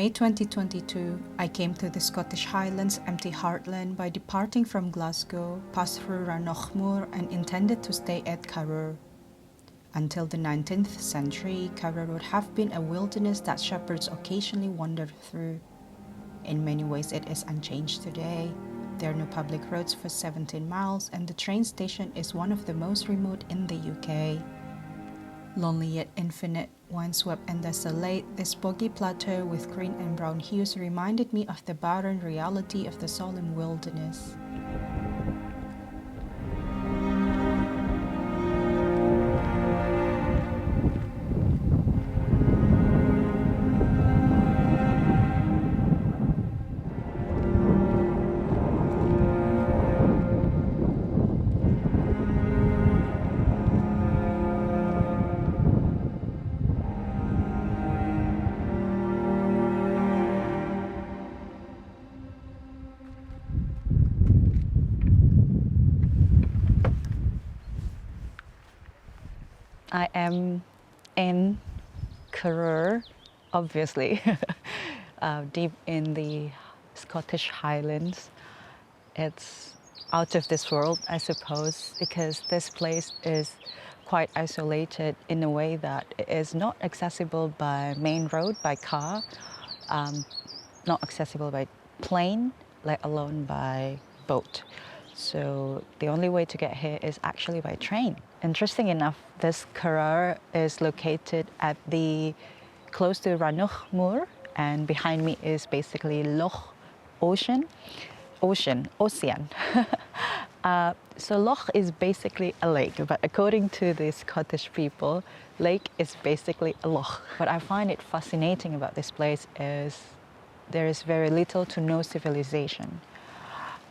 May 2022, I came to the Scottish Highlands empty heartland by departing from Glasgow, passed through Rannoch Moor and intended to stay at Corrour. Until the 19th century, Corrour would have been a wilderness that shepherds occasionally wandered through. In many ways it is unchanged today. There are no public roads for 17 miles and the train station is one of the most remote in the UK. Lonely yet infinite, windswept and desolate, this boggy plateau with green and brown hues reminded me of the barren reality of the solemn wilderness. I am in Corrour, obviously, deep in the Scottish Highlands. It's out of this world, I suppose, because this place is quite isolated in a way that it is not accessible by main road, by car, not accessible by plane, let alone by boat. So the only way to get here is actually by train. Interesting enough, this Corrour is located at close to Rannoch Moor, and behind me is basically Loch, Ossian. So Loch is basically a lake, but according to the Scottish people, lake is basically a loch. What I find it fascinating about this place is there is very little to no civilization,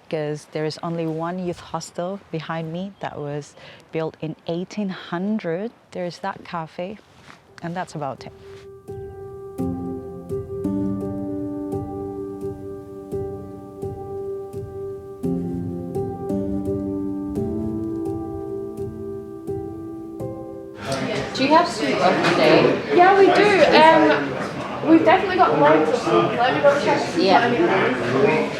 because there is only one youth hostel behind me that was built in 1800. There's that cafe, and that's about it. Do you have soup every day? Yeah, we do. We've definitely got loads of soup. Let me go check if Yeah. we've got any.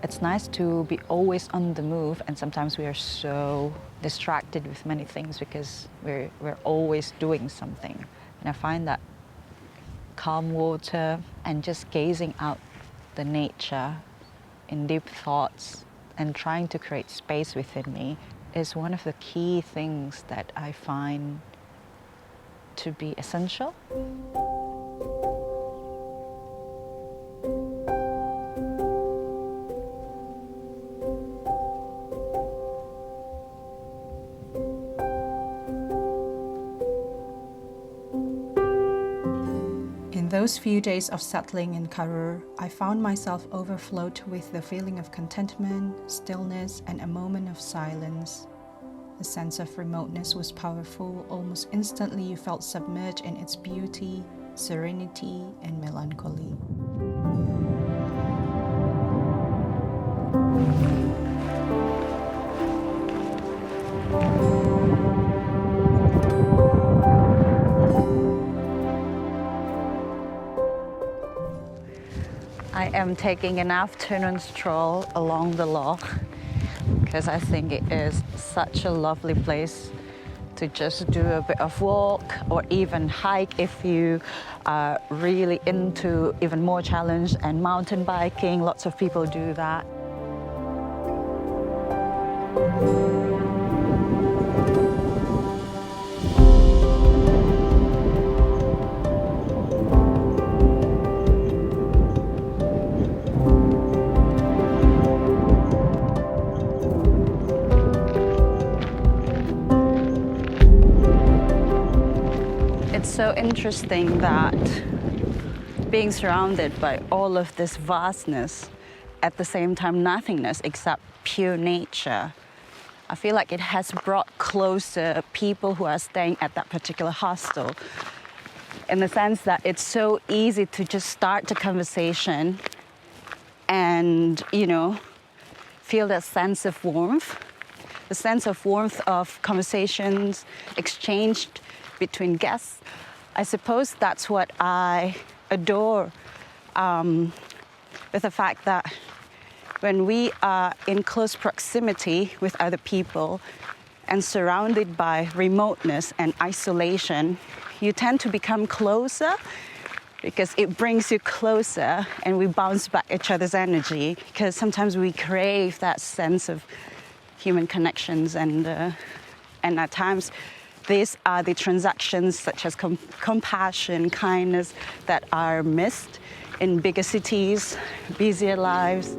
It's nice to be always on the move, and sometimes we are so distracted with many things because we're always doing something. And I find that calm water and just gazing out the nature in deep thoughts and trying to create space within me is one of the key things that I find to be essential. In those few days of settling in Corrour, I found myself overflowed with the feeling of contentment, stillness, and a moment of silence. The sense of remoteness was powerful. Almost instantly you felt submerged in its beauty, serenity, and melancholy. I am taking an afternoon stroll along the Loch because I think it is such a lovely place to just do a bit of walk or even hike if you are really into even more challenge, and mountain biking. Lots of people do that. It's so interesting that being surrounded by all of this vastness at the same time nothingness except pure nature. I feel like it has brought closer people who are staying at that particular hostel, in the sense that it's so easy to just start the conversation and, feel that sense of warmth, the sense of warmth of conversations exchanged between guests. I suppose that's what I adore with the fact that when we are in close proximity with other people and surrounded by remoteness and isolation, you tend to become closer because it brings you closer and we bounce back each other's energy, because sometimes we crave that sense of human connections, and at times these are the transactions such as compassion, kindness that are missed in bigger cities, busier lives.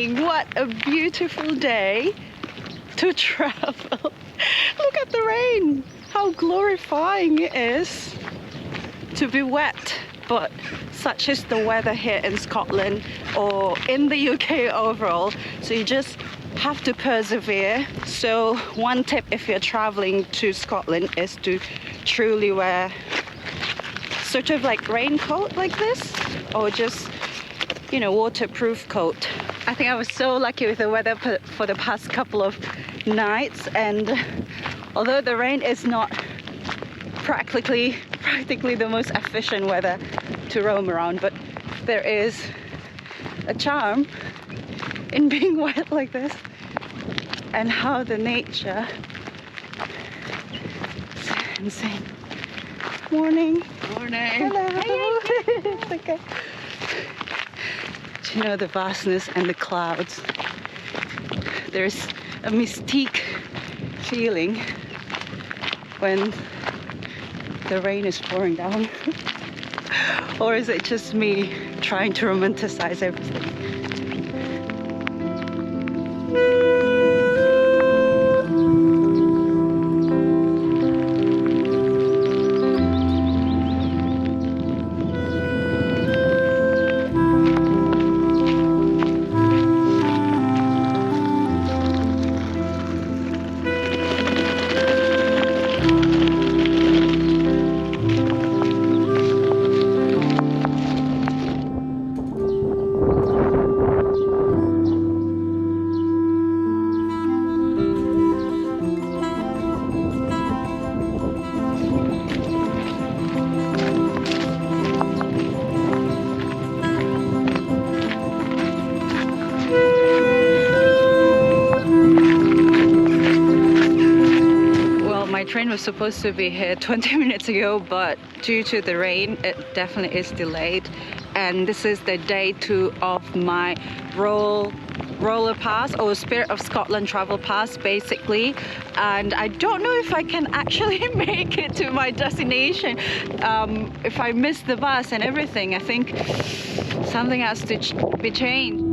What a beautiful day to travel. Look at the rain, how glorifying it is to be wet, but such is the weather here in Scotland or in the UK overall, so you just have to persevere. So one tip if you're traveling to Scotland is to truly wear sort of like raincoat like this, or just waterproof coat. I think I was so lucky with the weather for the past couple of nights, and although the rain is not practically the most efficient weather to roam around, but there is a charm in being wet like this, and how the nature is insane. Morning. Hello. It's okay. The vastness and the clouds. There's a mystique feeling when the rain is pouring down. Or is it just me trying to romanticize everything? Train was supposed to be here 20 minutes ago, but due to the rain it definitely is delayed, and this is the day 2 of my roller pass, or Spirit of Scotland travel pass basically, and I don't know if I can actually make it to my destination if I miss the bus and everything. I think something has to be changed.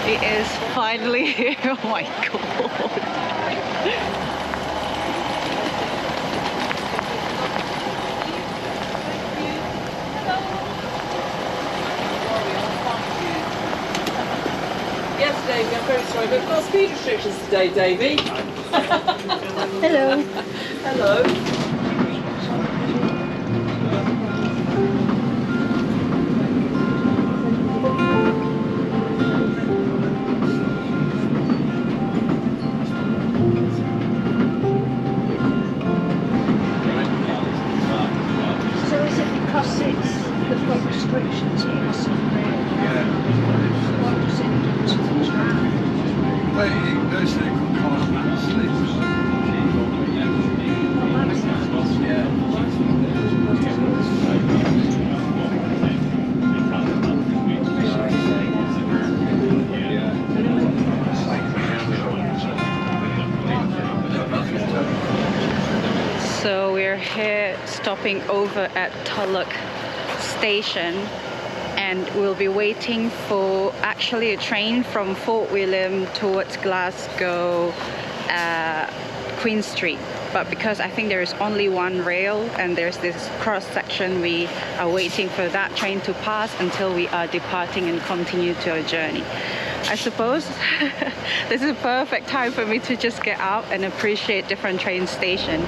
It is finally here. Oh my god. Yes, Davey, I'm very sorry, but we've got speed restrictions today, Davey. Hello. Hello. restrictions here, so what does it do to the tram? Well, those things could cause man sleeps. So we're here stopping over at Loch station, and we'll be waiting for actually a train from Fort William towards Glasgow, Queen Street. But because I think there is only one rail and there's this cross section, we are waiting for that train to pass until we are departing and continue to our journey. I suppose this is a perfect time for me to just get out and appreciate different train stations.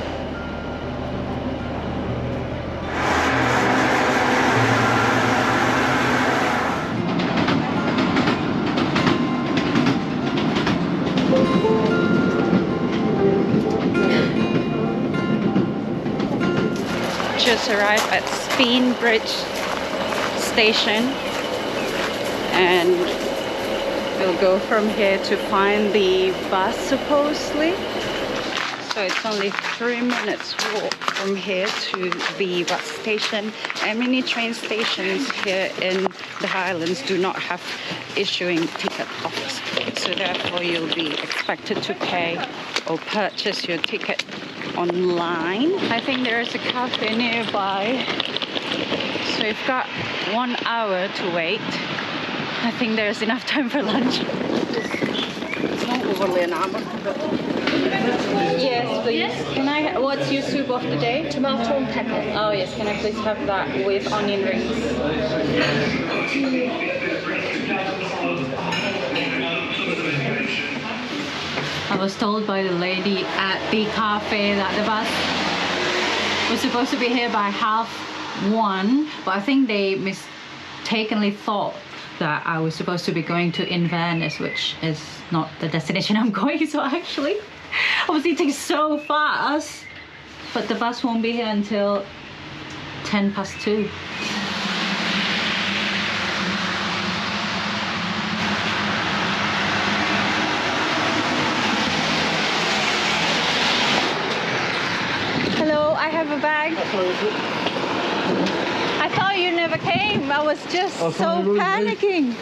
Just arrived at Speen Bridge station, and we'll go from here to find the bus supposedly. So it's only 3 minutes walk from here to the bus station, and many train stations here in the Highlands do not have issuing ticket office, so therefore you'll be expected to pay or purchase your ticket online. I think there is a cafe nearby, so we've got 1 hour to wait. I think there's enough time for lunch. It's not overly enamoured, but Yes, please. Can I? What's your soup of the day? tomato and pepper. Oh yes. Can I please have that with onion rings? I was told by the lady at the cafe that the bus was supposed to be here by 1:30, but I think they mistakenly thought that I was supposed to be going to Inverness, which is not the destination I'm going. So actually, I was eating so fast, but the bus won't be here until 2:10. Hello, I have a bag. I thought you never came. I was just so panicking.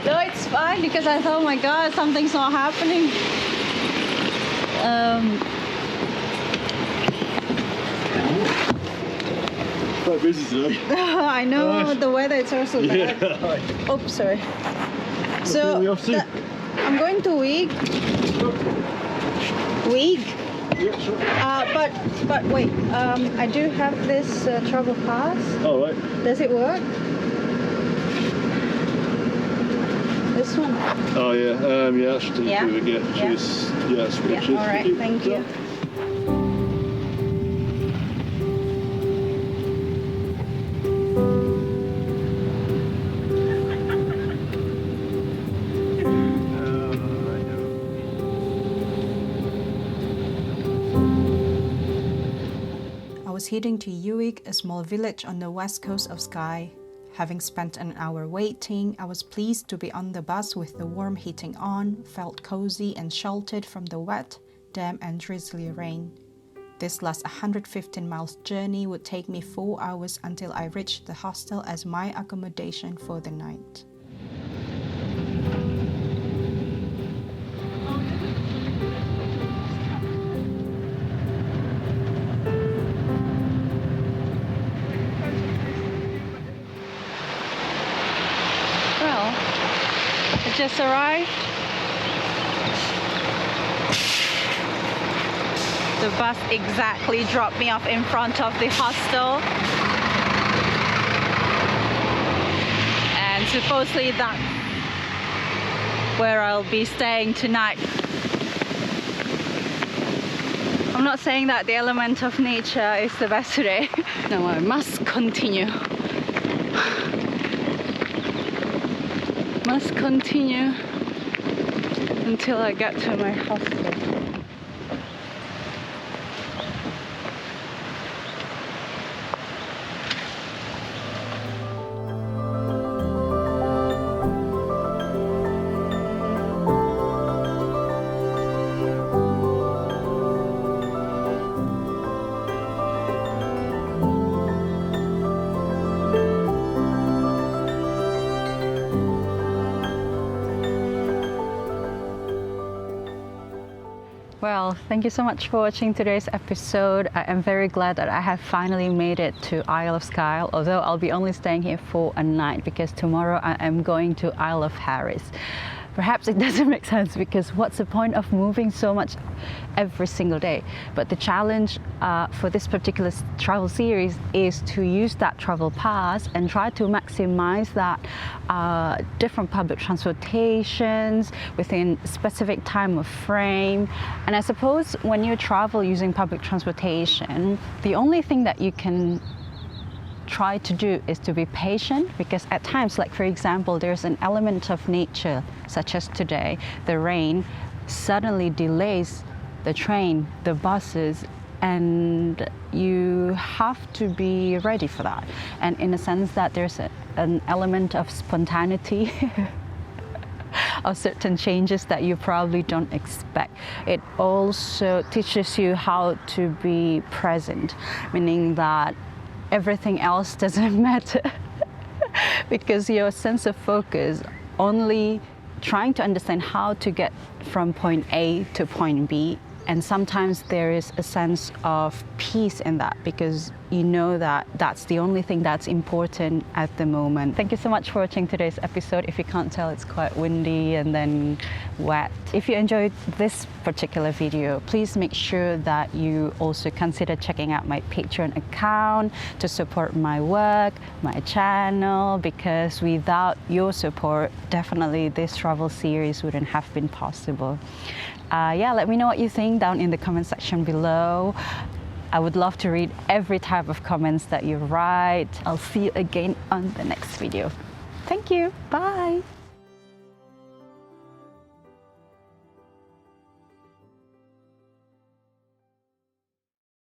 No, it's fine because I thought, oh my God, something's not happening. Quite busy today. I know the weather is also bad. Yeah. Oops, sorry. So Where are we off to? I'm going to Wig. Yeah, sure. But wait. I do have this travel pass. Oh, right. Does it work? This one. Oh, yeah. Yeah, that should do Yeah? it. Yeah, Yeah. cheers. Yeah, that's good. Yeah. Cheers. All right. Thank you. I was heading to Uig, a small village on the west coast of Skye. Having spent an hour waiting, I was pleased to be on the bus with the warm heating on, felt cozy and sheltered from the wet, damp and drizzly rain. This last 115 miles journey would take me 4 hours until I reached the hostel as my accommodation for the night. Well, I just arrived. The bus exactly dropped me off in front of the hostel. And supposedly that's where I'll be staying tonight. I'm not saying that the element of nature is the best today. No, I must continue. Must continue until I get to my hostel. Well, thank you so much for watching today's episode. I am very glad that I have finally made it to Isle of Skye, although I'll be only staying here for a night because tomorrow I am going to Isle of Harris. Perhaps it doesn't make sense because what's the point of moving so much every single day? But the challenge for this particular travel series is to use that travel pass and try to maximize that different public transportations within specific time of frame. And I suppose when you travel using public transportation, the only thing that you can try to do is to be patient, because at times, like for example, there's an element of nature, such as today, the rain suddenly delays the train, the buses, and you have to be ready for that. And in a sense that there's an element of spontaneity of certain changes that you probably don't expect. It also teaches you how to be present, meaning that everything else doesn't matter because your sense of focus only trying to understand how to get from point A to point B. And sometimes there is a sense of peace in that because you know that that's the only thing that's important at the moment. Thank you so much for watching today's episode. If you can't tell, it's quite windy and then wet. If you enjoyed this particular video, please make sure that you also consider checking out my Patreon account to support my work, my channel, because without your support, definitely this travel series wouldn't have been possible. Yeah, let me know what you think down in the comment section below. I would love to read every type of comments that you write. I'll see you again on the next video. Thank you. Bye.